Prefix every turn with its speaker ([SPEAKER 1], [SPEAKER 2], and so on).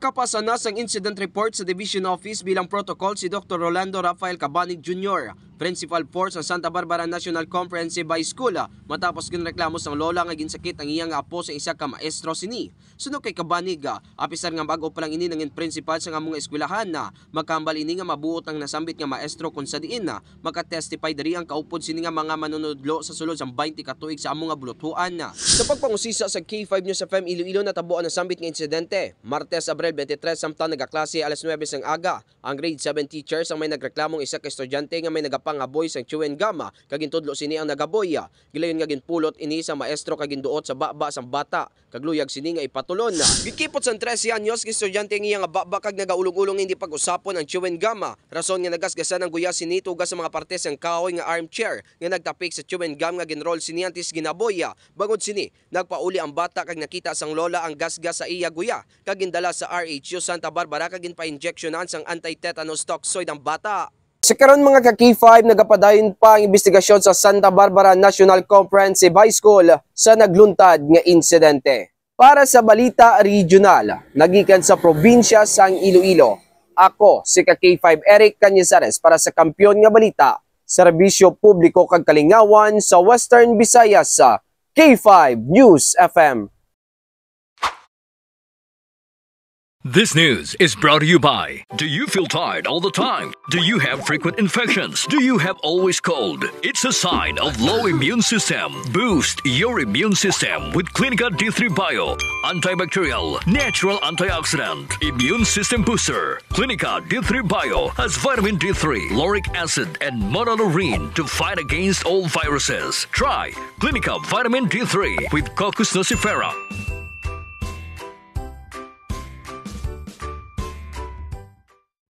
[SPEAKER 1] Nakapasa na sa incident report sa Division Office bilang protocol si Dr. Rolando Rafael Cabanig Jr., Principal 4 sa Santa Barbara National Comprehensive High School matapos ginreklamo sang lola nga ginsakit ang iyang apo sa isa ka maestro sini. Suno kay Cabanig, apisar nga bago pa lang ini nangin principal sa nga mga eskwelahan na magkambal ini nga mabuot ang nasambit nga maestro kung sa diin na makatestify diri ang kaupod sini nga mga manunudlo sa sulod sang 20 ka tuig sa among nga buluthuan. Sa pagpangusisa sa K5 News FM Iloilo natabuan ang sambit nga insidente. Martes Abril 23 samtang nagaklase alas 9 sang aga, ang grade 7 teachers ang may nagreklamong isa ka estudyante nga may nagapangaboy sang chewing gum kag intudlo sini ang nagaboy. Gilayon nga ginpulot ini sa maestro kag ginduot sa baba sang bata kag luyag sini nga ipatulon. Gikipot sang 13 anyos nga estudyante nga baba kag nagaulong-ulong hindi pag-usapon ang chewing gum. Rason nga nagasgasan ang guya sini tugas sa mga parte sang kahoy nga armchair nga nagtapik sa chewing gum nga ginroll sini antes ginaboy. Bangod sini nagpauli ang bata kag nakita sang lola ang gasgas sa iya guya kag gindala sa RHU Santa Barbara kag ginpa-injectionan sang anti-tetanus toxoid ang bata. Sa karon mga ka-K5, nagapadayon pa ang investigasyon sa Santa Barbara National Comprehensive High School sa nagluntad nga insidente. Para sa Balita Regional, nagikan sa probinsya sang Iloilo, ako si ka-K5 Eric Cañizares para sa Kampiyon nga Balita, Serbisyo Publiko kag Kalingawan sa Western Visayas sa K5 News FM.
[SPEAKER 2] This news is brought to you by, do you feel tired all the time? Do you have frequent infections? Do you have always cold? It's a sign of low immune system. Boost your immune system with Clinica D3 Bio, antibacterial, natural antioxidant, immune system booster. Clinica D3 Bio has vitamin D3, lauric acid, and monolurine to fight against all viruses. Try Clinica Vitamin D3 with Coccus nocifera.